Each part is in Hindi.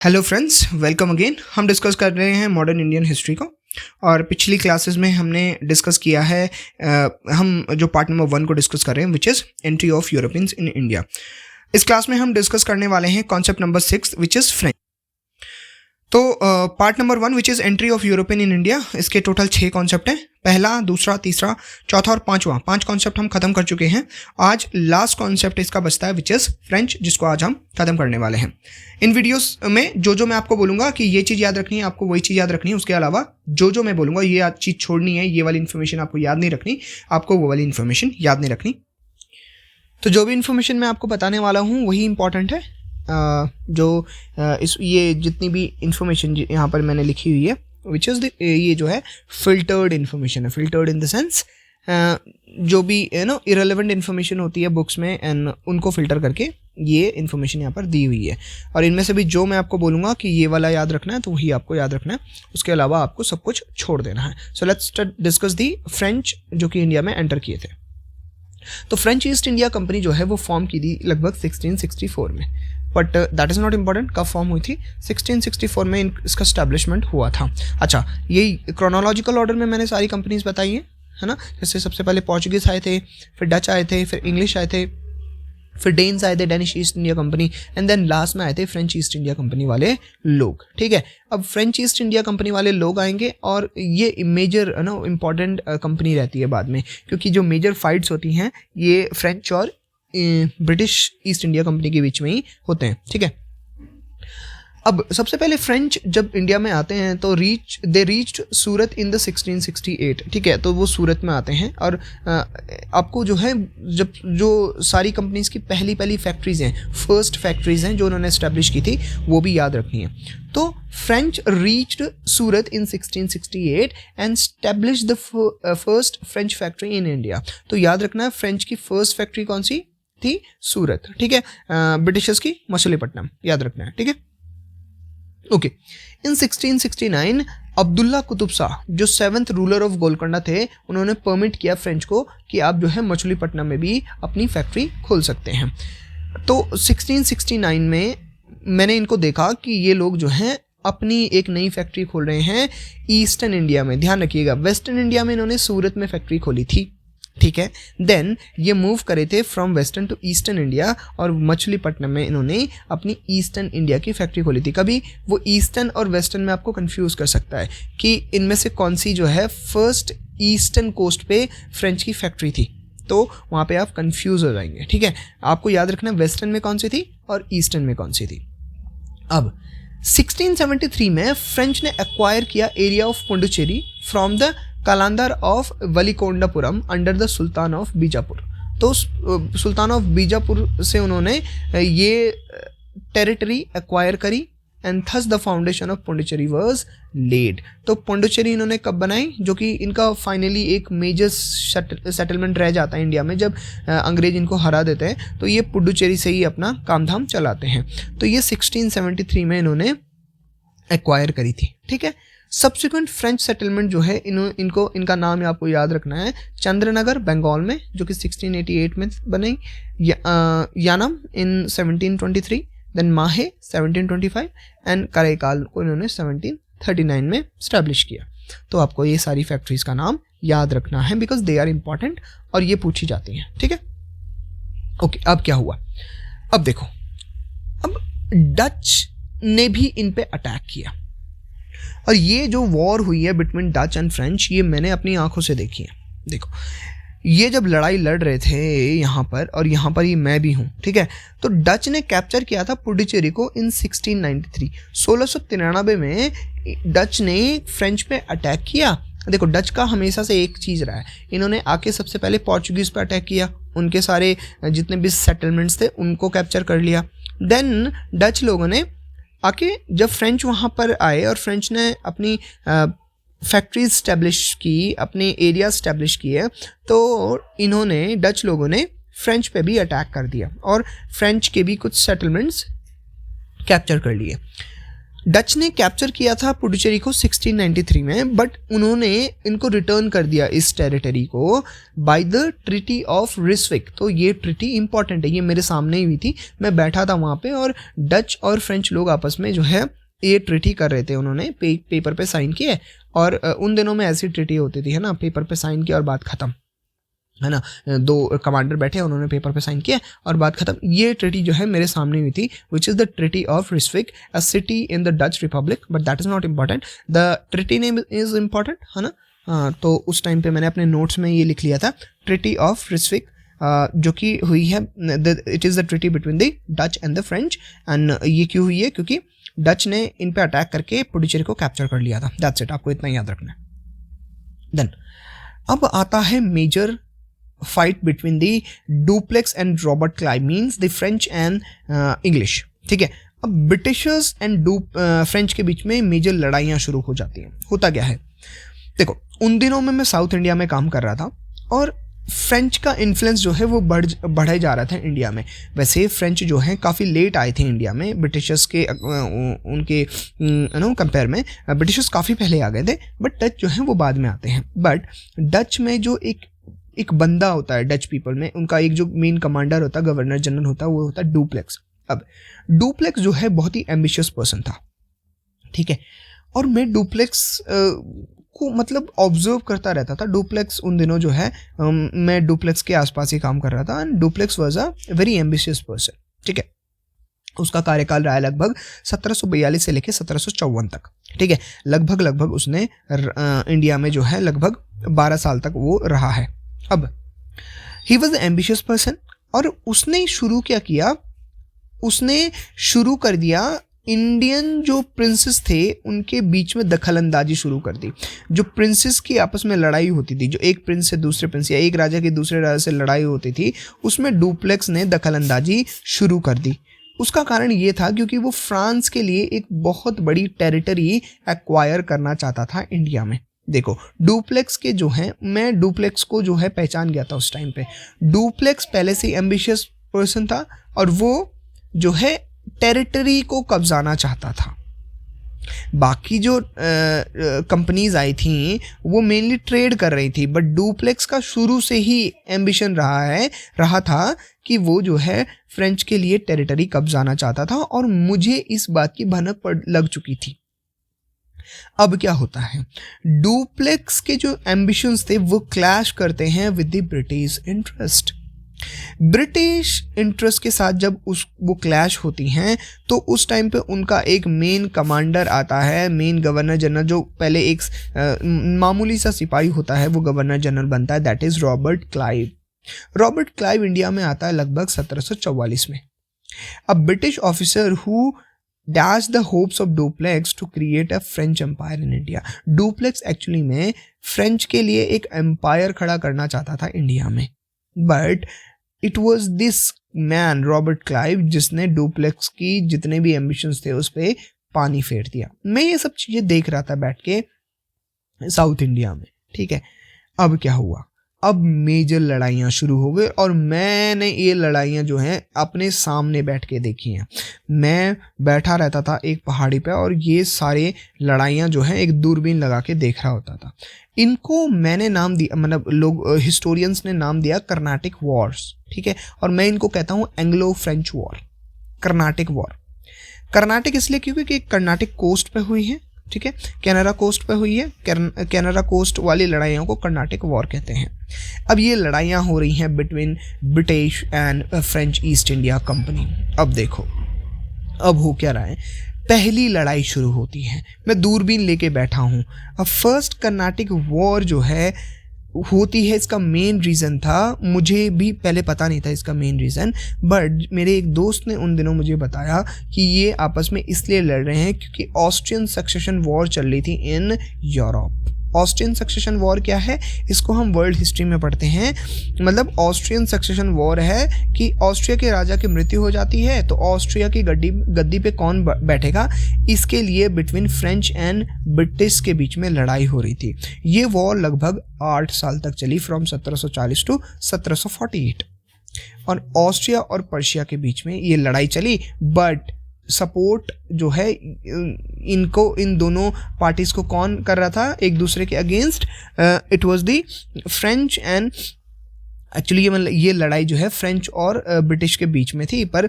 Hello friends, welcome again. हम डिस्कस कर रहे हैं मॉडर्न इंडियन हिस्ट्री को, और पिछली क्लासेस में हमने डिस्कस किया है हम जो पार्ट नंबर 1 को डिस्कस कर रहे हैं, which is entry of Europeans in India. इस क्लास में हम डिस्कस करने वाले हैं concept number 6 which is French. तो part number 1 which is entry of European in India, इसके टोटल 6 कॉन्सेप्ट हैं। पहला, दूसरा, तीसरा, चौथा और पांचवा, 5 कॉन्सेप्ट हम खत्म कर चुके हैं। आज लास्ट कॉन्सेप्ट इसका बचता है विच इज़ फ्रेंच, जिसको आज हम खत्म करने वाले हैं। इन वीडियोस में जो मैं आपको बोलूँगा कि ये चीज़ याद रखनी है, आपको वही चीज़ याद रखनी है। उसके अलावा जो मैं बोलूँगा ये चीज़ छोड़नी है, ये वाली इन्फॉर्मेशन आपको याद नहीं रखनी, आपको वो वाली इन्फॉर्मेशन याद नहीं रखनी। तो जो भी इन्फॉर्मेशन मैं आपको बताने वाला हूँ वही इंपॉर्टेंट है। ये जितनी भी इंफॉर्मेशन यहाँ पर मैंने लिखी हुई है विच इज़ ये जो है फिल्टर्ड इन्फॉर्मेशन है। फिल्टर्ड इन द सेंस जो भी इरेलेवेंट इन्फॉर्मेशन होती है बुक्स में, एंड उनको फिल्टर करके ये इन्फॉर्मेशन यहाँ पर दी हुई है। और इनमें से भी जो मैं आपको बोलूँगा कि ये वाला याद रखना है तो वही आपको याद रखना है, उसके अलावा आपको सब कुछ छोड़ देना है। So let's discuss the French जो कि इंडिया में एंटर किए थे। तो फ्रेंच ईस्ट इंडिया कंपनी जो है वो फॉर्म की थी लगभग 1664 में, but that is not important कब फॉर्म हुई थी। 1664 में इसका स्टैब्लिशमेंट हुआ था। अच्छा, यही क्रोनोलॉजिकल ऑर्डर में मैंने सारी कंपनीज बताई हैं, है ना। जैसे सबसे पहले पोर्चुगीज आए थे, फिर डच आए थे, फिर इंग्लिश आए थे, फिर डेन्स आए थे, Danish East India company, and then last में आए थे फ्रेंच ईस्ट इंडिया कंपनी वाले लोग। ठीक है, अब फ्रेंच ईस्ट इंडिया कंपनी वाले लोग आएंगे और ये मेजर इम्पॉर्टेंट कंपनी रहती है बाद में, क्योंकि जो मेजर फाइट्स होती हैं ये फ्रेंच और ब्रिटिश ईस्ट इंडिया कंपनी के बीच में ही होते हैं। ठीक है, अब सबसे पहले फ्रेंच जब इंडिया में आते हैं तो they reached Surat in the 1668। ठीक है, तो वो सूरत में आते हैं और आपको जो है जब जो सारी कंपनीज की पहली फैक्ट्रीज हैं, फर्स्ट फैक्ट्रीज हैं जो उन्होंने इस्टेब्लिश की थी, वो भी याद रखनी है। तो French reached Surat in 1668 and establish the first French factory in India. तो याद रखना है फ्रेंच की फर्स्ट फैक्ट्री कौन सी थी? सूरत। ठीक है, ब्रिटिशर्स की मछलीपट्टनम, याद रखना है। ठीक है, ओके। इन 1669 अब्दुल्ला कुतुब शाह जो 7th रूलर ऑफ गोलकोंडा थे, उन्होंने परमिट किया फ्रेंच को कि आप जो है मछलीपट्टनम में भी अपनी फैक्ट्री खोल सकते हैं। तो 1669 में मैंने इनको देखा कि ये लोग जो हैं अपनी एक नई फैक्ट्री खोल रहे हैं ईस्टर्न इंडिया में। ध्यान रखिएगा, वेस्टर्न इंडिया में इन्होंने सूरत में फैक्ट्री खोली थी। ठीक है, देन ये मूव करे थे from western to eastern India और मछलीपट्टनम में इन्होंने अपनी ईस्टर्न इंडिया की फैक्ट्री खोली थी। कभी वो ईस्टर्न और वेस्टर्न में आपको कंफ्यूज कर सकता है कि इनमें से कौन सी जो है फर्स्ट ईस्टर्न कोस्ट पे फ्रेंच की फैक्ट्री थी, तो वहाँ पे आप कंफ्यूज हो जाएंगे। ठीक है, आपको याद रखना वेस्टर्न में कौन सी थी और ईस्टर्न में कौन सी थी। अब 1673 में फ्रेंच ने एक्वायर किया area of Puducherry from the कालांदर of Valikondapuram under the sultan of Bijapur. तो सुल्तान ऑफ बीजापुर से उन्होंने ये टेरिटरी एक्वायर करी and thus the foundation of Puducherry was laid. तो पुडुचेरी इन्होंने कब बनाई, जो कि इनका फाइनली एक मेजर सेटलमेंट रह जाता है इंडिया में जब अंग्रेज इनको हरा देते हैं, तो ये पुडुचेरी से ही अपना काम धाम चलाते हैं। तो ये 1673 में इन्होंने एक्वायर करी थी। ठीक है, सब्सिक्वेंट फ्रेंच सेटलमेंट जो है इनका नाम आपको याद रखना है चंद्रनगर बंगाल में, जो कि 1688 में बनी, यानम इन 1723, देन माहे 1725 एंड करेकाल को इन्होंने 1739 में स्टैब्लिश किया। तो आपको ये सारी फैक्ट्रीज का नाम याद रखना है बिकॉज दे आर इंपॉर्टेंट और ये पूछी जाती हैं। ठीक है, ओके। अब क्या हुआ, अब देखो, अब डच ने भी इन पे अटैक किया और ये जो वॉर हुई है बिटवीन डच एंड फ्रेंच, ये मैंने अपनी आंखों से देखी है। देखो, ये जब लड़ाई लड़ रहे थे यहाँ पर, और यहाँ पर ही मैं भी हूँ। ठीक है, तो डच ने कैप्चर किया था पुडुचेरी को इन 1693। 1693 में डच ने फ्रेंच पे अटैक किया। देखो, डच का हमेशा से एक चीज़ रहा है, इन्होंने आके सबसे पहले पोर्चुगीज पे अटैक किया, उनके सारे जितने भी सेटलमेंट्स थे उनको कैप्चर कर लिया। देन डच लोगों ने आके जब फ्रेंच वहाँ पर आए और फ्रेंच ने अपनी फैक्ट्रीज स्टैब्लिश की, अपने एरिया स्टैब्लिश किए, तो इन्होंने डच लोगों ने फ्रेंच पे भी अटैक कर दिया और फ्रेंच के भी कुछ सेटलमेंट्स कैप्चर कर लिए। डच ने कैप्चर किया था पुडुचेरी को 1693 में, बट उन्होंने इनको रिटर्न कर दिया इस टेरिटरी को बाय द ट्रिटी ऑफ रिस्विक। तो ये ट्रिटी इंपॉर्टेंट है, ये मेरे सामने ही हुई थी, मैं बैठा था वहाँ पे और डच और फ्रेंच लोग आपस में जो है ये ट्रिटी कर रहे थे। उन्होंने पेपर पे साइन किए और उन दिनों में ऐसी ट्रिटी होती थी, है ना, पेपर पे साइन किया और बात खत्म, है ना, दो कमांडर बैठे, उन्होंने पेपर पे साइन किया और बात खत्म। ये ट्रिटी जो है मेरे सामने हुई थी, which is the treaty of Ryswick, a city in the Dutch Republic, but that is not important, the treaty name is important, है ना। तो उस टाइम पे मैंने अपने नोट्स में ये लिख लिया था, ट्रिटी ऑफ रिस्विक, जो कि हुई है, it is the treaty between the Dutch and the French. And ये क्यों हुई है, क्योंकि डच ने इन पे अटैक करके पुडुचेरी को कैप्चर कर लिया था। दैट्स इट, आपको इतना याद रखना है। देन अब आता है major fight between the Dupleix and Robert Clive, means the French and English, ठीक है। अब ब्रिटिशर्स एंड फ्रेंच के बीच में मेजर लड़ाइयाँ शुरू हो जाती हैं। होता क्या है, देखो उन दिनों में मैं साउथ इंडिया में काम कर रहा था और फ्रेंच का इन्फ्लुएंस जो है वो बढ़े जा रहा था इंडिया में। वैसे फ्रेंच जो हैं काफ़ी लेट आए थे इंडिया में, ब्रिटिशर्स के उनके कंपेयर में ब्रिटिशर्स काफ़ी पहले आ गए थे, बट डच जो हैं वो बाद में आते हैं। बट डच में जो एक बंदा होता है डच पीपल में, उनका एक जो मेन कमांडर होता है, गवर्नर जनरल होता है, वो होता है डुप्लेक्स। अब डुप्लेक्स जो है बहुत ही एम्बिशियस पर्सन था, ठीक है, और मैं डुप्लेक्स को मतलब ऑब्जर्व करता रहता था। डुप्लेक्स उन दिनों जो है मैं डुप्लेक्स के आसपास ही काम कर रहा था and duplex was a very ambitious person, ठीक है। उसका कार्यकाल रहा है लगभग 1742 से लेकर 1754 तक, ठीक है। लगभग उसने इंडिया में जो है लगभग 12 साल तक वो रहा है। अब he was the ambitious person और उसने शुरू क्या किया, उसने शुरू कर दिया इंडियन जो प्रिंसेस थे उनके बीच में दखल अंदाजी शुरू कर दी। जो प्रिंसेस की आपस में लड़ाई होती थी, जो एक प्रिंस से दूसरे प्रिंस या एक राजा की दूसरे राजा से लड़ाई होती थी, उसमें डुप्लेक्स ने दखल अंदाजी शुरू कर दी। उसका कारण ये था क्योंकि वो फ्रांस के लिए एक बहुत बड़ी टेरिटरी एक्वायर करना चाहता था इंडिया में। देखो डुप्लेक्स के जो हैं, मैं डुप्लेक्स को जो है पहचान गया था उस टाइम पे। डुप्लेक्स पहले से एम्बिशियस पर्सन था और वो जो है टेरिटरी को कब्जाना चाहता था। बाकी जो कंपनीज आई थी वो मेनली ट्रेड कर रही थी, बट डुप्लेक्स का शुरू से ही एम्बिशन रहा था कि वो जो है फ्रेंच के लिए टेरिटरी कब्जाना चाहता था और मुझे इस बात की भनक लग चुकी थी। अब क्या होता है, डुप्लेक्स के जो एम्बिशंस थे वो क्लैश करते हैं with the British interest. British interest के साथ जब वो क्लैश होती हैं तो उस टाइम पे उनका एक मेन कमांडर आता है, मेन गवर्नर जनरल, जो पहले एक मामूली सा सिपाही होता है वो गवर्नर जनरल बनता है, that is Robert Clive. Robert Clive India में आता है लगभग 1744 में। A British officer who dash the hopes of Dupleix to create a French empire in India. Dupleix actually में फ्रेंच के लिए एक एम्पायर खड़ा करना चाहता था इंडिया में, but it was this man Robert Clive जिसने डुप्लेक्स की जितने भी एम्बिशंस थे उस पर पानी फेर दिया। मैं ये सब चीज़ें देख रहा था बैठ के साउथ इंडिया में, ठीक है। अब क्या हुआ, अब मेजर लड़ाइयाँ शुरू हो गई और मैंने ये लड़ाइयाँ जो हैं अपने सामने बैठ के देखी हैं। मैं बैठा रहता था एक पहाड़ी पे और ये सारे लड़ाइयाँ जो हैं एक दूरबीन लगा के देख रहा होता था। इनको मैंने नाम दिया, मतलब लोग हिस्टोरियंस ने नाम दिया कर्नाटिक वॉर्स, ठीक है, और मैं इनको कहता हूँ Anglo French war, Carnatic war. Carnatic इसलिए क्योंकि कर्नाटिक कोस्ट पे हुई है, ठीक है, कैनरा कोस्ट पे हुई है। कैनरा कोस्ट वाली लड़ाइयों को कर्नाटिक वॉर कहते हैं। अब ये लड़ाइयाँ हो रही हैं between British and French east India company. अब देखो अब हो क्या रहा है, पहली लड़ाई शुरू होती है, मैं दूरबीन लेके बैठा हूँ। अब फर्स्ट कर्नाटिक वॉर जो है होती है, इसका मेन रीज़न था, मुझे भी पहले पता नहीं था इसका मेन रीज़न, बट मेरे एक दोस्त ने उन दिनों मुझे बताया कि ये आपस में इसलिए लड़ रहे हैं क्योंकि ऑस्ट्रियन सक्सेशन वॉर चल रही थी in Europe. Austrian succession war क्या है, इसको हम वर्ल्ड हिस्ट्री में पढ़ते हैं। मतलब ऑस्ट्रियन सक्सेशन वॉर है कि ऑस्ट्रिया के राजा की मृत्यु हो जाती है तो ऑस्ट्रिया की गद्दी पे कौन बैठेगा, इसके लिए बिटवीन फ्रेंच एंड ब्रिटिश के बीच में लड़ाई हो रही थी। ये वॉर लगभग 8 साल तक चली, फ्रॉम 1740 टू 1748, और ऑस्ट्रिया और पर्शिया के बीच में ये लड़ाई चली। बट सपोर्ट जो है इनको, इन दोनों पार्टीज को कौन कर रहा था एक दूसरे के against? It was the French and actually ये लड़ाई जो है फ्रेंच और ब्रिटिश के बीच में थी, पर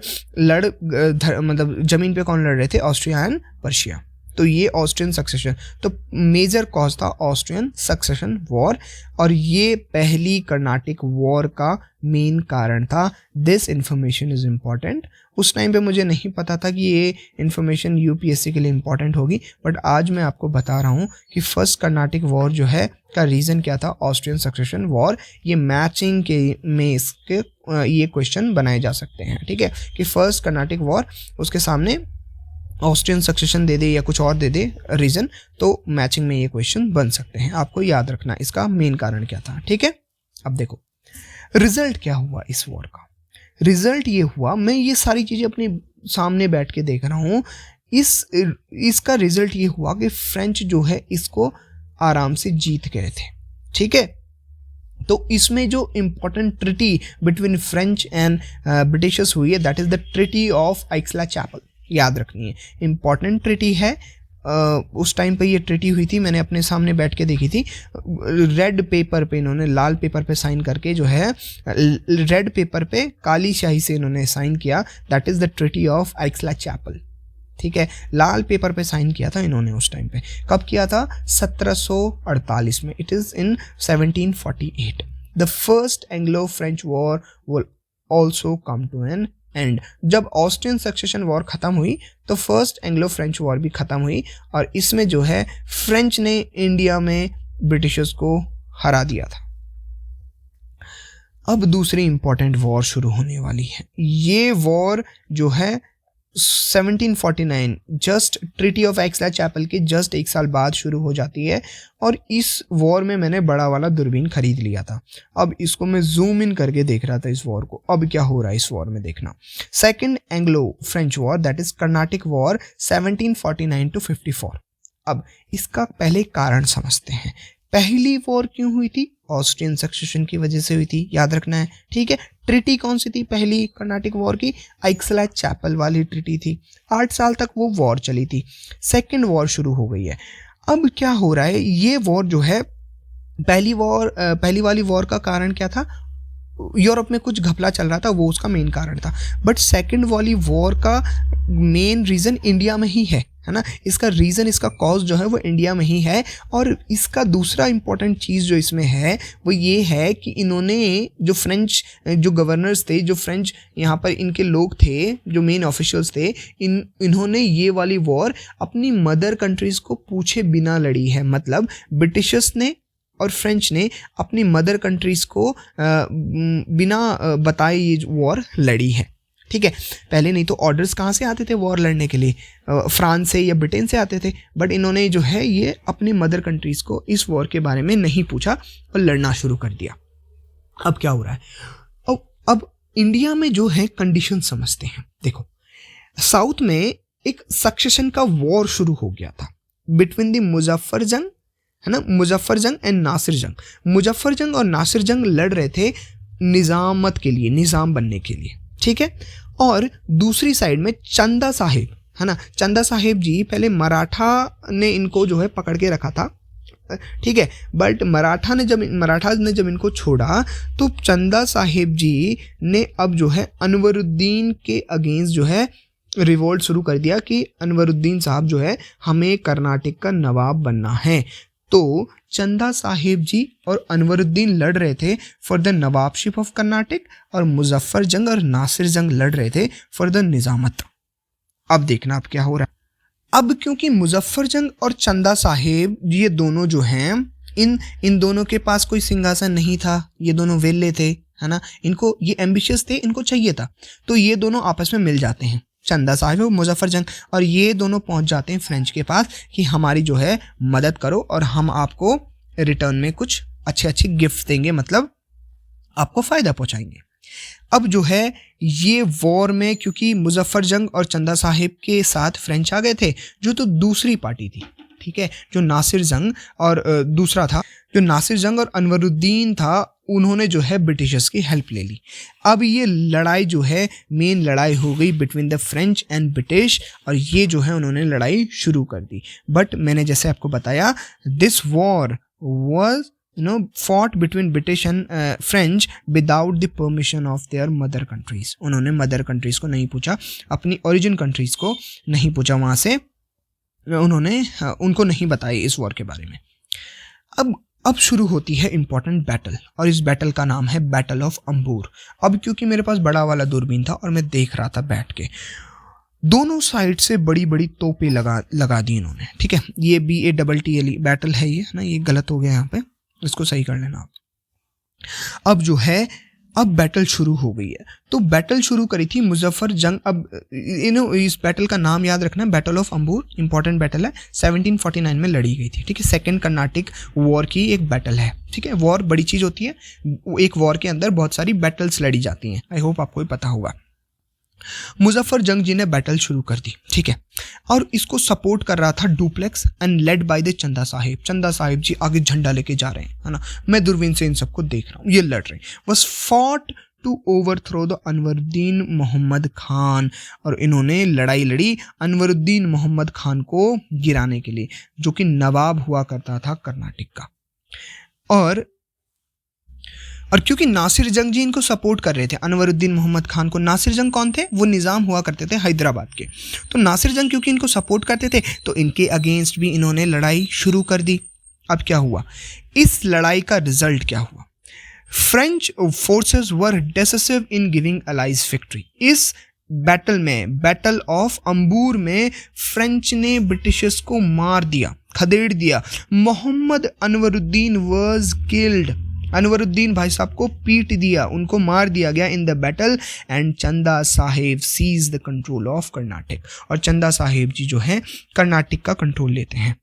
मतलब जमीन पे कौन लड़ रहे थे? Austria and Persia. तो ये ऑस्ट्रियन सक्सेशन, तो मेजर कॉज था ऑस्ट्रियन सक्सेशन वॉर, और ये पहली कर्नाटिक वॉर का मेन कारण था। This information is important. उस टाइम पे मुझे नहीं पता था कि ये इन्फॉर्मेशन यूपीएससी के लिए इम्पॉर्टेंट होगी, बट आज मैं आपको बता रहा हूँ कि फर्स्ट कर्नाटिक वॉर जो है का रीज़न क्या था? Austrian succession war. ये मैचिंग के में इसके ये क्वेश्चन बनाए जा सकते हैं, ठीक है, कि फर्स्ट कर्नाटिक वॉर, उसके सामने ऑस्ट्रियन सक्सेशन दे दे या कुछ और दे दे रीज़न, तो मैचिंग में ये क्वेश्चन बन सकते हैं। आपको याद रखना इसका मेन कारण क्या था, ठीक है। अब देखो रिजल्ट क्या हुआ इस वॉर का। रिजल्ट ये हुआ, मैं ये सारी चीज़ें अपने सामने बैठ के देख रहा हूँ, इसका रिजल्ट ये हुआ कि फ्रेंच जो है इसको आराम से जीत गए थे, ठीक है। तो इसमें जो important treaty between French and Britishers हुई है, that is the treaty of Aix-la-Chapelle. याद रखनी है, इम्पॉर्टेंट ट्रिटी है। उस टाइम पे ये ट्रिटी हुई थी, मैंने अपने सामने बैठ के देखी थी। रेड पेपर पे इन्होंने, लाल पेपर पे साइन करके जो है, रेड पेपर पे काली स्याही से इन्होंने साइन किया, that is the treaty of Aix-la-Chapelle, ठीक है। लाल पेपर पे साइन किया था इन्होंने उस टाइम पे। कब किया था? 1748 में। It is in 1748। The first Anglo French war will also come to an end. जब ऑस्ट्रियन सक्सेशन वॉर खत्म हुई तो फर्स्ट एंग्लो फ्रेंच वॉर भी खत्म हुई, और इसमें जो है फ्रेंच ने इंडिया में ब्रिटिशर्स को हरा दिया था। अब दूसरी इंपॉर्टेंट वॉर शुरू होने वाली है। ये वॉर जो है 1749, जस्ट ट्रिटी ऑफ आइक्सला-चैपल के जस्ट एक साल बाद शुरू हो जाती है, और इस वॉर में मैंने बड़ा वाला दूरबीन खरीद लिया था। अब इसको मैं जूम इन करके देख रहा था इस वॉर को। अब क्या हो रहा है इस वॉर में देखना। Second Anglo French war, that is Carnatic war 1749 to 54। अब इसका पहले कारण समझते हैं। पहली वॉर क्यों हुई थी? ऑस्ट्रियन सक्सेशन की वजह से हुई थी, याद रखना है, ठीक है। ट्रिटी कौन सी थी पहली कर्नाटिक वॉर की? आइक्सला-चैपल वाली ट्रिटी थी। 8 साल तक वो वॉर चली थी। सेकेंड वॉर शुरू हो गई है। अब क्या हो रहा है, ये वॉर जो है, पहली वाली वॉर का कारण क्या था? यूरोप में कुछ घपला चल रहा था, वो उसका मेन कारण था। बट सेकेंड वाली वॉर का मेन रीज़न इंडिया में ही है ना। इसका रीज़न, इसका कॉज जो है वो इंडिया में ही है। और इसका दूसरा इंपॉर्टेंट चीज़ जो इसमें है वो ये है कि इन्होंने जो फ्रेंच जो गवर्नर्स थे, जो फ्रेंच यहाँ पर इनके लोग थे, जो मेन ऑफिशियल्स थे, इन्होंने ये वाली वॉर अपनी मदर कंट्रीज़ को पूछे बिना लड़ी है। मतलब ब्रिटिशर्स ने और फ्रेंच ने अपनी मदर कंट्रीज़ को बिना बताए ये वॉर लड़ी है, ठीक है। पहले नहीं तो ऑर्डर्स कहाँ से आते थे वॉर लड़ने के लिए? फ्रांस से या ब्रिटेन से आते थे। बट इन्होंने जो है ये अपनी मदर कंट्रीज़ को इस वॉर के बारे में नहीं पूछा और लड़ना शुरू कर दिया। अब क्या हो रहा है? अब इंडिया में जो है कंडीशन समझते हैं। देखो, साउथ में एक सक्सेशन का वॉर शुरू हो गया था बिटवीन द मुजफ्फर जंग, है ना, मुजफ्फर जंग एंड नासिर जंग। मुजफ्फर जंग और नासिर जंग लड़ रहे थे निज़ामत के लिए, निज़ाम बनने के लिए, ठीक है। और दूसरी साइड में चंदा साहिब, है ना, चंदा साहिब जी पहले मराठा ने इनको जो है पकड़ के रखा था, ठीक है। बट मराठा ने जब इनको छोड़ा तो चंदा साहिब जी ने अब जो है अनवरुद्दीन के अगेंस्ट जो है रिवोल्ट शुरू कर दिया कि अनवरुद्दीन साहब जो है हमें कर्नाटक का नवाब बनना है। तो चंदा साहिब जी और अनवरुद्दीन लड़ रहे थे फॉर द नवाबशिप ऑफ कर्नाटक, और मुजफ्फर जंग और नासिर जंग लड़ रहे थे फॉर द निज़ामत। अब देखना अब क्या हो रहा है। अब क्योंकि मुजफ्फर जंग और चंदा साहिब ये दोनों जो हैं, इन दोनों के पास कोई सिंहासन नहीं था, ये दोनों वेले थे, है ना, इनको ये एम्बिशियस थे, इनको चाहिए था। तो ये दोनों आपस में मिल जाते हैं, चंदा साहिब और मुजफ्फर जंग, और ये दोनों पहुंच जाते हैं फ्रेंच के पास कि हमारी जो है मदद करो और हम आपको रिटर्न में कुछ अच्छे गिफ्ट देंगे, मतलब आपको फ़ायदा पहुंचाएंगे। अब जो है ये वॉर में, क्योंकि मुजफ्फर जंग और चंदा साहिब के साथ फ्रेंच आ गए थे, जो तो दूसरी पार्टी थी, ठीक है, जो नासिर जंग और दूसरा था जो नासिर जंग और अनवरुद्दीन था, उन्होंने जो है ब्रिटिशर्स की हेल्प ले ली। अब ये लड़ाई जो है मेन लड़ाई हो गई between the French and British, और ये जो है उन्होंने लड़ाई शुरू कर दी। बट मैंने जैसे आपको बताया, this war was fought between British and French without the permission of their mother countries। उन्होंने मदर कंट्रीज को नहीं पूछा, अपनी ओरिजिन कंट्रीज को नहीं पूछा, वहाँ से उन्होंने उनको नहीं बताया इस वॉर के बारे में। अब शुरू होती है इंपॉर्टेंट बैटल, और इस बैटल का नाम है बैटल ऑफ अंबूर। अब क्योंकि मेरे पास बड़ा वाला दूरबीन था और मैं देख रहा था बैठ के, दोनों साइड से बड़ी बड़ी तोपें लगा दी इन्होंने, ठीक है। ये BATTLE बैटल है ये ना, ये गलत हो गया यहाँ पे, इसको सही कर लेना आप। अब जो है अब बैटल शुरू हो गई है। तो बैटल शुरू करी थी मुजफ्फर जंग। अब इस बैटल का नाम याद रखना, battle of Ambur, important battle है, 1749 में लड़ी गई थी, ठीक है। सेकेंड कर्नाटिक वॉर की एक बैटल है, ठीक है। वॉर बड़ी चीज़ होती है, एक वॉर के अंदर बहुत सारी बैटल्स लड़ी जाती हैं, आई होप आपको भी पता होगा। मुजफ्फर जंग जी ने बैटल शुरू कर दी, ठीक है, और इसको सपोर्ट कर रहा था duplex and led by the चंदा साहिब। चंदा साहिब जी आगे झंडा लेके जा रहे हैं, है ना, मैं दूरबीन से इन सबको देख रहा हूँ, ये लड़ रहे हैं। Was fought to overthrow the Anwaruddin Mohammad Khan, और इन्होंने लड़ाई लड़ी अनवरुद्दीन मोहम्मद खान को गिराने के लिए, जो कि नवाब हुआ करता था कर्नाटक का। और क्योंकि नासिर जंग जी इनको सपोर्ट कर रहे थे, अनवरुद्दीन मोहम्मद खान को। नासिर जंग कौन थे? वो निज़ाम हुआ करते थे हैदराबाद के। तो नासिर जंग क्योंकि इनको सपोर्ट करते थे, तो इनके अगेंस्ट भी इन्होंने लड़ाई शुरू कर दी। अब क्या हुआ, इस लड़ाई का रिजल्ट क्या हुआ? French forces were decisive in giving allies victory. इस बैटल में, बैटल ऑफ अंबूर में, फ्रेंच ने ब्रिटिशर्स को मार दिया, खदेड़ दिया। Mohammad Anwaruddin was killed. अनवरुद्दीन भाई साहब को पीट दिया, उनको मार दिया गया in the battle. And Chanda Sahib seized the control of Karnataka, और चंदा साहेब जी जो हैं कर्नाटक का कंट्रोल लेते हैं।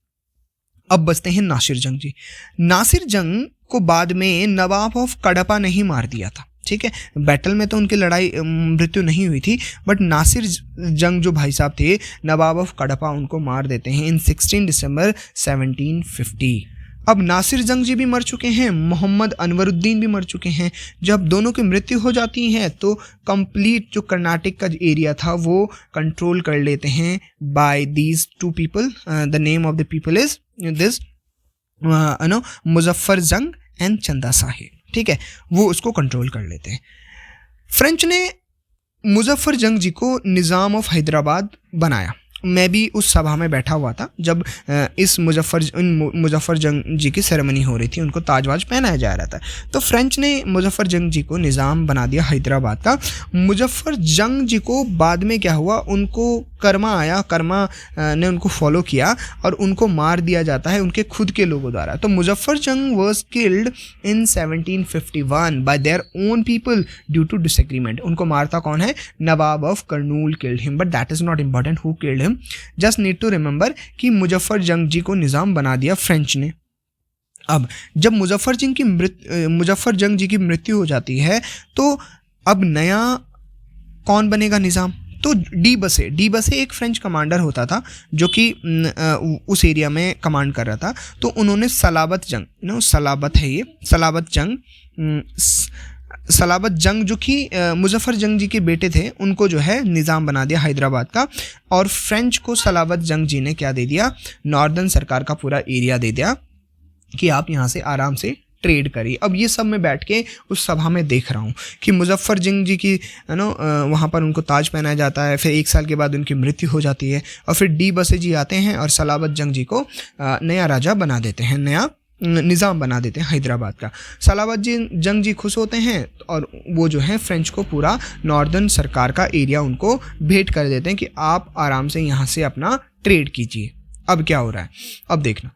अब बचते हैं नासिर जंग जी। नासिर जंग को बाद में नवाब ऑफ कडपा ने ही मार दिया था, ठीक है। बैटल में तो उनकी लड़ाई मृत्यु नहीं हुई थी, बट नासिर जंग जो भाई साहब थे, नवाब ऑफ कडपा उनको मार देते हैं इन 16 दिसंबर 1750। अब नासिर जंग जी भी मर चुके हैं, मोहम्मद अनवरुद्दीन भी मर चुके हैं। जब दोनों की मृत्यु हो जाती है तो कंप्लीट जो कर्नाटक का एरिया था वो कंट्रोल कर लेते हैं by these two people. The name of the people is this Muzaffar Jang and चंदा साहिब, ठीक है, वो उसको कंट्रोल कर लेते हैं। फ्रेंच ने मुजफ्फर जंग जी को निज़ाम ऑफ हैदराबाद बनाया। मैं भी उस सभा में बैठा हुआ था जब इस मुजफ्फर जंग जी की सेरेमनी हो रही थी, उनको ताजवाज पहनाया जा रहा था। तो फ्रेंच ने मुजफ्फर जंग जी को निज़ाम बना दिया हैदराबाद का। मुजफ्फर जंग जी को बाद में क्या हुआ, उनको कर्मा आया, कर्मा ने उनको फॉलो किया और उनको मार दिया जाता है उनके खुद के लोगों द्वारा। तो Muzaffar Jang was killed in 1751 by their own people due to disagreement. उनको मारता कौन है? Nawab of Kurnool killed him, but that is not important who killed him, just need to remember कि मुजफ्फर जंग जी को निज़ाम बना दिया फ्रेंच ने। अब जब मुजफ्फर जंग जी की मृत्यु हो जाती है तो अब नया कौन बनेगा निज़ाम? तो डी बसे एक फ्रेंच कमांडर होता था जो कि उस एरिया में कमांड कर रहा था। तो उन्होंने सलाबत जंग जो कि मुजफ्फर जंग जी के बेटे थे, उनको जो है निज़ाम बना दिया हैदराबाद का। और फ्रेंच को सलाबत जंग जी ने क्या दे दिया? नॉर्दर्न सरकार का पूरा एरिया दे दिया कि आप यहाँ से आराम से ट्रेड करी। अब ये सब मैं बैठ के उस सभा में देख रहा हूँ कि मुजफ्फर जंग जी की वहाँ पर उनको ताज पहनाया जाता है, फिर 1 साल के बाद उनकी मृत्यु हो जाती है, और फिर डी बसे जी आते हैं और सलाबत जंग जी को नया राजा बना देते हैं, नया निज़ाम बना देते हैं हैदराबाद का। सलाबत जंग जी खुश होते हैं और वो जो है फ्रेंच को पूरा नॉर्दर्न सरकार का एरिया उनको भेंट कर देते हैं कि आप आराम से यहाँ से अपना ट्रेड कीजिए। अब क्या हो रहा है, अब देखना।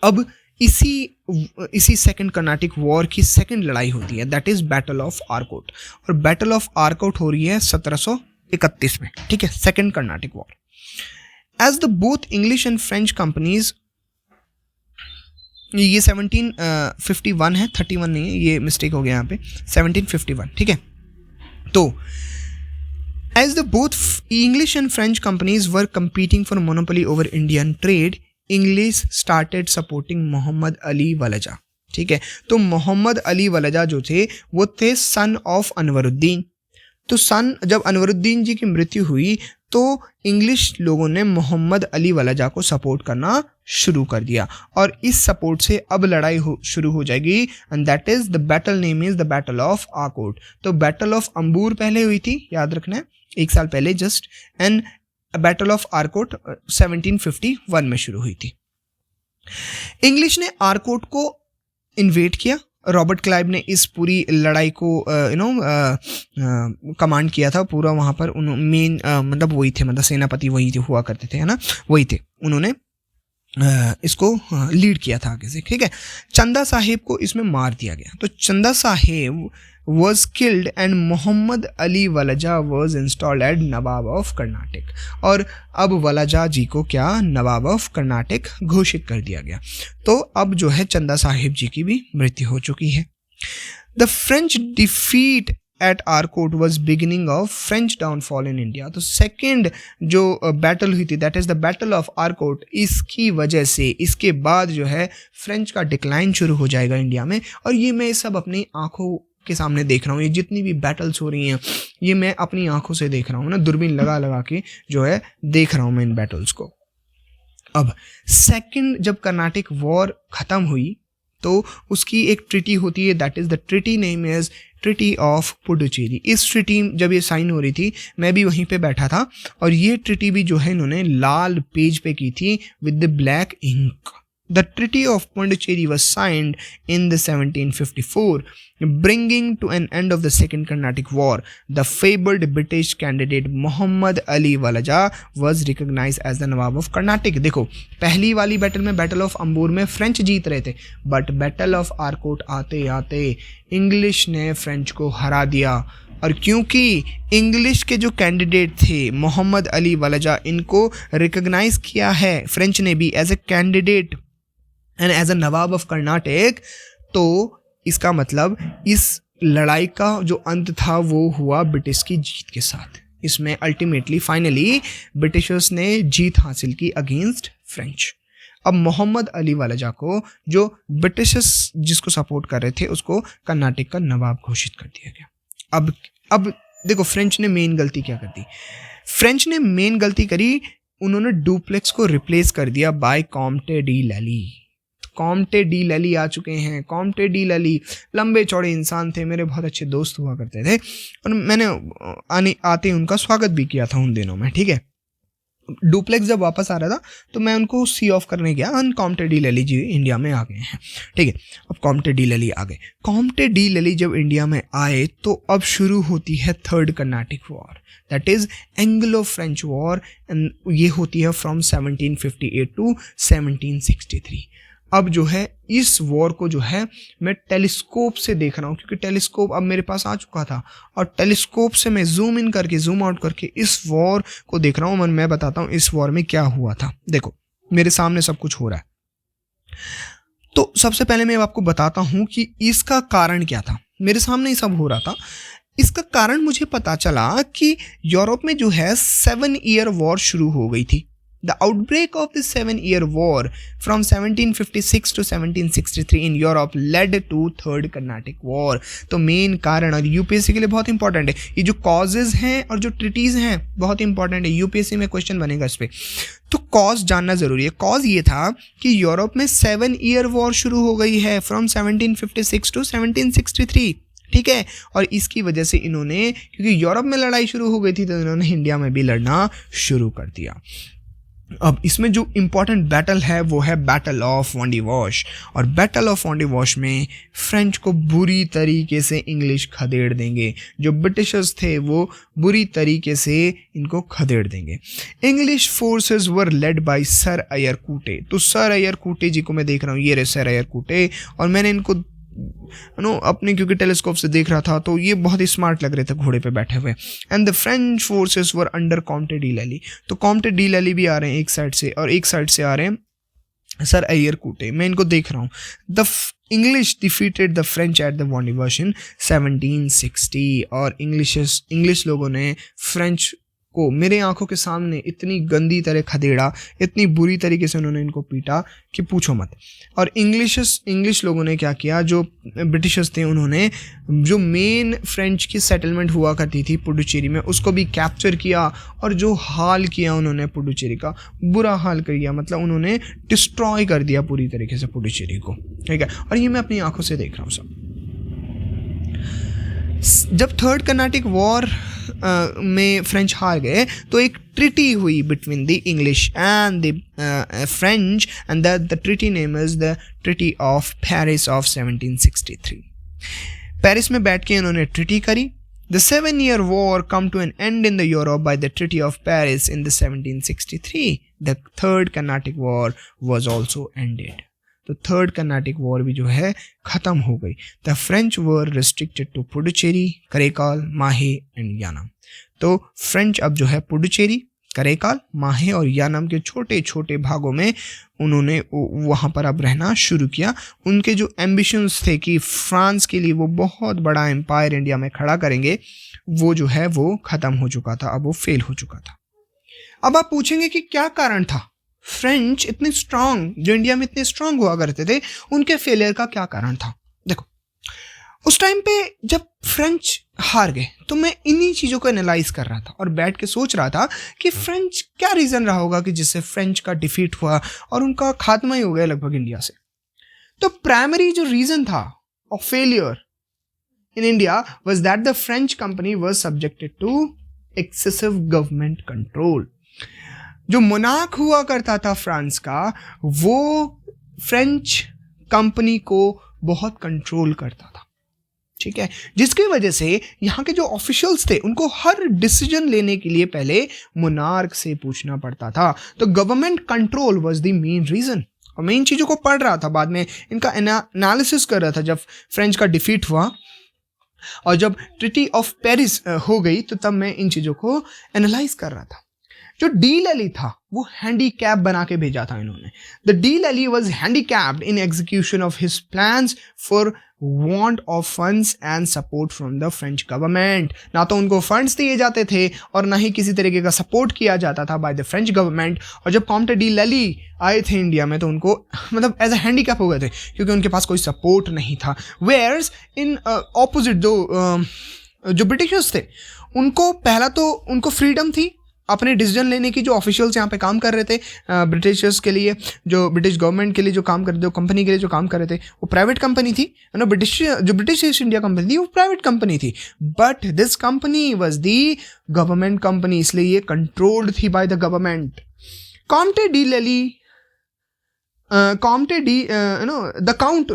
अब इसी सेकंड कर्नाटिक वॉर की सेकंड लड़ाई होती है, that is battle of Arcot. और बैटल ऑफ आरकोट हो रही है 1731 में, ठीक है, second Carnatic war. As the both English and French companies, ये 1751 है, 31 नहीं है, ये मिस्टेक हो गया यहाँ पे, 1751, ठीक है। तो as the both English and French companies were competing for monopoly over Indian trade, English started supporting Mohammad Ali Walajah. ठीक है, तो मोहम्मद अली वलजा जो थे वो थे सन ऑफ अनवरुद्दीन। तो जब अनवरुद्दीन जी की मृत्यु हुई तो इंग्लिश लोगों ने मोहम्मद अली वलजा को सपोर्ट करना शुरू कर दिया और इस सपोर्ट से अब लड़ाई शुरू हो जाएगी and that is the battle name is the battle of Arcot. तो बैटल ऑफ अंबूर पहले हुई थी, याद रखना है, 1 साल पहले just, and battle of Arcot 1751 में शुरू हुई थी। इंग्लिश ने आर्कोट को इन्वेड किया। रॉबर्ट क्लाइव ने इस पूरी लड़ाई को कमांड किया था पूरा, वहाँ पर मेन मतलब वही थे, मतलब सेनापति वही हुआ करते थे, है ना, वही थे, उन्होंने इसको लीड किया था आगे से। ठीक है, चंदा साहिब को इसमें मार दिया गया। तो Chanda Sahib was killed and Mohammad Ali Walajah was installed as Nawab of Karnataka. और अब वलजा जी को क्या नवाब ऑफ कर्नाटक घोषित कर दिया गया। तो अब जो है चंदा साहिब जी की भी मृत्यु हो चुकी है। The French defeat at Arcot was beginning of French downfall in India. तो सेकेंड जो बैटल हुई थी that is the battle of Arcot, इसकी वजह से इसके बाद जो है फ्रेंच का डिक्लाइन शुरू हो जाएगा इंडिया में। और ये मैं सब अपनी आंखों के सामने देख रहा हूँ, ये जितनी भी बैटल्स हो रही हैं ये मैं अपनी आंखों से देख रहा हूँ ना, दूरबीन लगा लगा के जो है देख रहा हूँ मैं इन बैटल्स को। अब सेकेंड जब कर्नाटक वॉर खत्म हुई तो उसकी एक ट्रिटी होती है that is the treaty name is treaty of Puducherry. इस ट्रिटी जब ये साइन हो रही थी मैं भी वहीं पे बैठा था और ये ट्रिटी भी जो है इन्होंने लाल पेज पे की थी with the black ink. The Treaty of Pondicherry was signed in the 1754, bringing to an end of the Second Carnatic War. The fabled British candidate Muhammad Ali Walaja was recognized as the Nawab of Carnatic. देखो पहली वाली बैटल में, बैटल ऑफ अंबूर में फ्रेंच जीत रहे थे, बट बैटल ऑफ आर्कोट आते आते इंग्लिश ने फ्रेंच को हरा दिया। और क्योंकि इंग्लिश के जो कैंडिडेट थे मोहम्मद अली वलजा, इनको रिकॉग्नाइज किया है फ्रेंच ने भी as a candidate and as a nawab of Karnataka, तो इसका मतलब इस लड़ाई का जो अंत था वो हुआ ब्रिटिश की जीत के साथ। इसमें अल्टीमेटली फाइनली ब्रिटिशर्स ने जीत हासिल की अगेंस्ट फ्रेंच। अब मोहम्मद अली वलजा को जो ब्रिटिशर्स जिसको सपोर्ट कर रहे थे उसको कर्नाटक का नवाब घोषित कर दिया गया। अब देखो फ्रेंच ने मेन गलती क्या कर दी। फ्रेंच ने मेन गलती करी, उन्होंने डुप्लेक्स को रिप्लेस कर दिया bye Comte de Lally. Comte de लैली आ चुके हैं। कॉम्टे डी लैली लंबे चौड़े इंसान थे, मेरे बहुत अच्छे दोस्त हुआ करते थे और मैंने आते उनका स्वागत भी किया था उन दिनों में। ठीक है, डुप्लेक्स जब वापस आ रहा था तो मैं उनको सी ऑफ करने गया और कॉम्टे डी लैली जी इंडिया में आ गए हैं। ठीक है, अब कॉम्टे डी लैली आ गए। कॉम्टे डी लैली जब इंडिया में आए तो अब शुरू होती है third Carnatic war, that is Anglo French war, and ये होती है फ्रॉम 1758 टू 1763। अब जो है इस वॉर को जो है मैं टेलीस्कोप से देख रहा हूँ, क्योंकि टेलीस्कोप अब मेरे पास आ चुका था और टेलीस्कोप से मैं जूम इन करके जूम आउट करके इस वॉर को देख रहा हूँ। मैं बताता हूँ इस वॉर में क्या हुआ था। देखो मेरे सामने सब कुछ हो रहा है। तो सबसे पहले मैं आपको बताता हूँ कि इसका कारण क्या था। मेरे सामने ही सब हो रहा था। इसका कारण मुझे पता चला कि यूरोप में जो है 7 ईयर वॉर शुरू हो गई थी। The outbreak of the 7-year war from 1756 to 1763 in Europe led to Third Carnatic War। तो मेन कारण, और यूपीएससी के लिए बहुत इंपॉर्टेंट है ये जो कॉजेज हैं और जो ट्रिटीज हैं, बहुत इंपॉर्टेंट है, यूपीएससी में क्वेश्चन बनेगा इस पे। तो कॉज जानना जरूरी है। कॉज ये था कि यूरोप में 7 ईयर वॉर शुरू हो गई है फ्रॉम 1756 टू 1763। ठीक है, और इसकी वजह से इन्होंने, क्योंकि यूरोप में लड़ाई शुरू हो गई थी तो इन्होंने इंडिया में भी लड़ना शुरू कर दिया। अब इसमें जो इम्पॉर्टेंट बैटल है वो है बैटल ऑफ वॉन्डीवॉश, और बैटल ऑफ वॉन्डीवॉश में फ्रेंच को बुरी तरीके से इंग्लिश खदेड़ देंगे। जो ब्रिटिशर्स थे वो बुरी तरीके से इनको खदेड़ देंगे। English forces were led by sir Eyre Coote. तो सर अयरकूटे जी को मैं देख रहा हूँ, ये रहे सर अयरकूटे, और मैंने इनको अपने क्योंकि टेलीस्कोप से देख रहा था तो ये बहुत ही स्मार्ट लग रहे थे घोड़े पे बैठे हुए। And the French forces were under Comte de लैली। तो कॉम्टे डी लैली भी आ रहे हैं एक साइड से, और एक साइड से आ रहे हैं सर अयरकूटे। मैं इनको देख रहा हूँ। The English defeated the French at the Wandiwash in 1760। और इंग्लिश लोगों ने फ्रेंच को मेरे आंखों के सामने इतनी गंदी तरह खदेड़ा, इतनी बुरी तरीके से उन्होंने इनको पीटा कि पूछो मत। और इंग्लिश लोगों ने क्या किया, जो ब्रिटिशर्स थे उन्होंने जो मेन फ्रेंच की सेटलमेंट हुआ करती थी पुडुचेरी में, उसको भी कैप्चर किया और जो हाल किया उन्होंने पुडुचेरी का, बुरा हाल कर दिया, मतलब उन्होंने डिस्ट्रॉय कर दिया पूरी तरीके से पुडुचेरी को, ठीक है। और ये मैं अपनी आंखों से देख रहा हूँ सब। जब थर्ड कर्नाटिक वॉर में फ्रेंच हार गए तो एक ट्रिटी हुई between the English and the French, and the treaty name is the treaty of Paris of 1763। Paris में बैठ के उन्होंने ट्रिटी करी। The 7-year war come to an end in the Europe by the Treaty of Paris in the 1763. The Third Carnatic War was also ended. तो थर्ड कर्नाटिक वॉर भी जो है ख़त्म हो गई। The French were restricted to Puducherry, Karaikal, Mahe and Yanam. तो फ्रेंच अब जो है पुडुचेरी, करेकाल, माहे और यानम के छोटे छोटे भागों में उन्होंने वहाँ पर अब रहना शुरू किया। उनके जो एम्बिशंस थे कि फ्रांस के लिए वो बहुत बड़ा एम्पायर इंडिया में खड़ा करेंगे, वो जो है वो ख़त्म हो चुका था, अब वो फेल हो चुका था। अब आप पूछेंगे कि क्या कारण था, फ्रेंच इतने स्ट्रांग, जो इंडिया में इतने स्ट्रांग हुआ करते थे, उनके फेलियर का क्या कारण था। देखो, उस टाइम पे जब फ्रेंच हार गए तो मैं इन्हीं चीज़ों को एनालाइज कर रहा था और बैठ के सोच रहा था कि फ्रेंच क्या रीज़न रहा होगा कि जिससे फ्रेंच का डिफीट हुआ और उनका खात्मा ही हो गया लगभग इंडिया से। तो प्राइमरी जो रीज़न था of failure in India was that the French company was subjected to excessive government control. जो मोनार्क हुआ करता था फ्रांस का, वो फ्रेंच कंपनी को बहुत कंट्रोल करता था, ठीक है, जिसकी वजह से यहाँ के जो ऑफिशियल्स थे उनको हर डिसीजन लेने के लिए पहले मोनार्क से पूछना पड़ता था। तो government control was the main reason. और मैं इन चीज़ों को पढ़ रहा था, बाद में इनका एनालिसिस कर रहा था जब फ्रेंच का डिफीट हुआ और जब ट्रिटी ऑफ पेरिस हो गई, तो तब मैं इन चीज़ों को एनालाइज कर रहा था। जो डी लैली था वो हैंडीकैप बना के भेजा था इन्होंने। द डी लैली was handicapped in execution of his plans for want of funds and support from the French government। ना तो उनको फंड्स दिए जाते थे और ना ही किसी तरीके का सपोर्ट किया जाता था बाय द फ्रेंच गवर्नमेंट। और जब कॉम्टे डी लैली आए थे इंडिया में तो उनको मतलब एज ए हैंडीकैप हो गए थे क्योंकि उनके पास कोई सपोर्ट नहीं था। वेयर्स इन ऑपोजिट जो ब्रिटिशर्स थे, उनको पहला तो उनको फ्रीडम थी अपने डिसीजन लेने की। जो ऑफिशियल्स यहाँ पे काम कर रहे थे ब्रिटिशर्स के लिए, जो ब्रिटिश गवर्नमेंट के लिए जो काम कर रहे थे, कंपनी के लिए जो काम कर रहे थे, वो प्राइवेट कंपनी थी ना। जो ब्रिटिश ईस्ट इंडिया कंपनी थी वो प्राइवेट कंपनी थी, but this company was the government company, इसलिए ये कंट्रोल्ड थी by the government. Comte de Lally, Comte de the count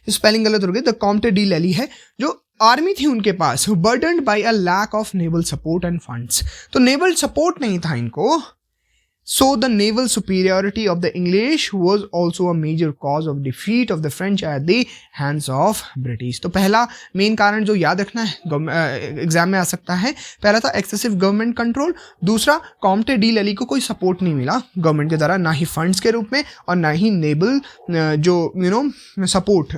spelling गलत हो गई, द कॉम्टे डी लैली है, जो आर्मी थी उनके पास, burdened by a lack of naval support and funds. तो नेवल सपोर्ट नहीं था इनको, so the naval superiority of the English was also a major cause of defeat of the French at the hands of British। तो पहला मेन कारण जो याद रखना है, एग्जाम में आ सकता है, पहला था एक्सेसिव गवर्नमेंट कंट्रोल, दूसरा कॉम्टे डी लैली को कोई सपोर्ट नहीं मिला गवर्नमेंट के द्वारा, ना ही फंड्स के रूप में और ना ही नेवल जो सपोर्ट,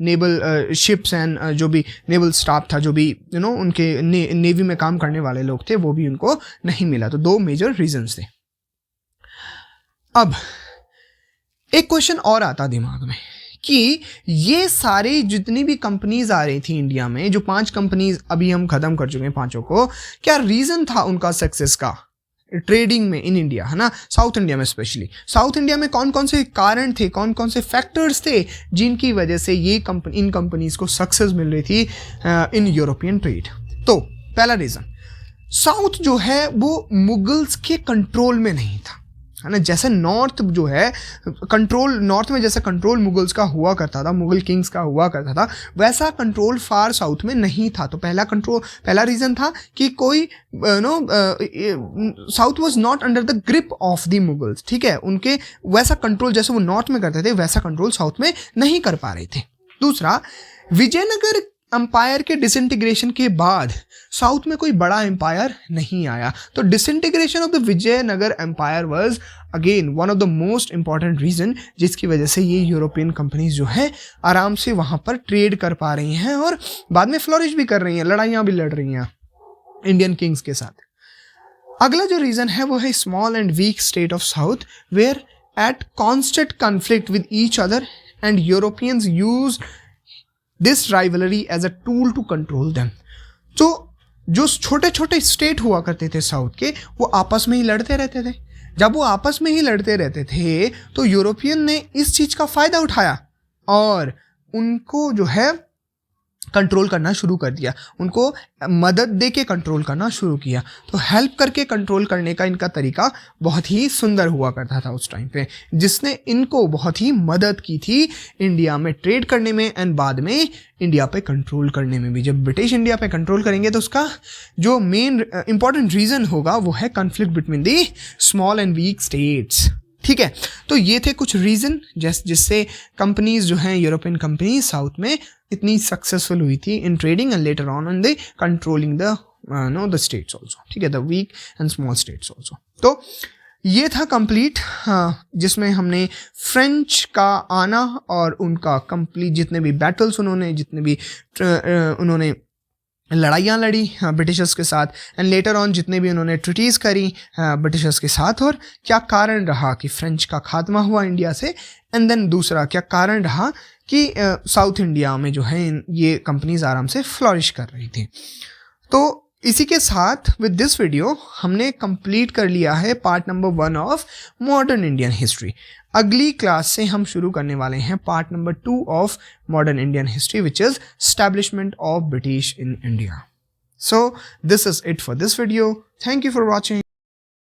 नेवल शिप्स एंड जो भी नेवल स्टाफ था, जो भी उनके नेवी में काम करने वाले लोग थे, वो भी उनको नहीं मिला। तो दो मेजर रीजंस थे। अब एक क्वेश्चन और आता दिमाग में कि ये सारे जितनी भी कंपनीज आ रही थी इंडिया में, जो 5 कंपनीज अभी हम खत्म कर चुके हैं पांचों को, क्या रीजन था उनका सक्सेस का ट्रेडिंग में इन इंडिया, है ना, साउथ इंडिया में स्पेशली। साउथ इंडिया में कौन कौन से कारण थे, कौन कौन से फैक्टर्स थे जिनकी वजह से ये इन कंपनीज को सक्सेस मिल रही थी इन यूरोपियन ट्रेड। तो पहला रीजन, साउथ जो है वो मुगल्स के कंट्रोल में नहीं था, है ना। जैसे नॉर्थ जो है कंट्रोल, नॉर्थ में जैसा कंट्रोल मुगल्स का हुआ करता था, मुगल किंग्स का हुआ करता था, वैसा कंट्रोल फार साउथ में नहीं था। तो पहला रीज़न था कि कोई south was not under the grip of the Mughals, ठीक है। उनके वैसा कंट्रोल जैसे वो नॉर्थ में करते थे वैसा कंट्रोल साउथ में नहीं कर पा रहे थे। दूसरा, विजयनगर एम्पायर के डिसइंटीग्रेशन के बाद साउथ में कोई बड़ा एम्पायर नहीं आया। तो disintegration of the Vijayanagar empire was again one of the most important reason, जिसकी वजह से ये यूरोपियन कंपनीज जो है आराम से वहाँ पर ट्रेड कर पा रही हैं और बाद में फ्लोरिश भी कर रही हैं, लड़ाइयाँ भी लड़ रही हैं। इंडियन किंग्स के साथ। अगला जो रीजन है वो है small and weak state of south were at constant conflict with each other and Europeans use this rivalry as a tool to control them. तो जो छोटे छोटे स्टेट हुआ करते थे साउथ के, वो आपस में ही लड़ते रहते थे। जब वो आपस में ही लड़ते रहते थे तो यूरोपियन ने इस चीज़ का फ़ायदा उठाया और उनको जो है कंट्रोल करना शुरू कर दिया, उनको मदद दे के कंट्रोल करना शुरू किया। तो हेल्प करके कंट्रोल करने का इनका तरीका बहुत ही सुंदर हुआ करता था उस टाइम पे, जिसने इनको बहुत ही मदद की थी इंडिया में ट्रेड करने में एंड बाद में इंडिया पे कंट्रोल करने में भी। जब ब्रिटिश इंडिया पे कंट्रोल करेंगे तो उसका जो मेन इंपॉर्टेंट रीज़न होगा वो है conflict between the small and weak states. ठीक है, तो ये थे कुछ रीज़न जिससे कंपनीज जो हैं, यूरोपियन कंपनीज साउथ में इतनी सक्सेसफुल हुई थी in trading and later on in the controlling the states also. ठीक है, the weak and small states also. तो ये था कंप्लीट, जिसमें हमने फ्रेंच का आना और उनका कंप्लीट जितने भी बैटल्स उन्होंने, जितने भी उन्होंने लड़ाइयाँ लड़ी ब्रिटिशर्स के साथ एंड लेटर ऑन जितने भी उन्होंने ट्रीटीज़ करी ब्रिटिशर्स के साथ, और क्या कारण रहा कि फ्रेंच का खात्मा हुआ इंडिया से, एंड देन दूसरा क्या कारण रहा कि साउथ इंडिया में जो है ये कंपनीज आराम से फ्लॉरिश कर रही थी। तो इसी के साथ विद दिस वीडियो हमने कंप्लीट कर लिया है part number 1 of modern Indian history. अगली क्लास से हम शुरू करने वाले हैं part number 2 of modern Indian history which is establishment of British in India. So this is it for this video. Thank you for watching.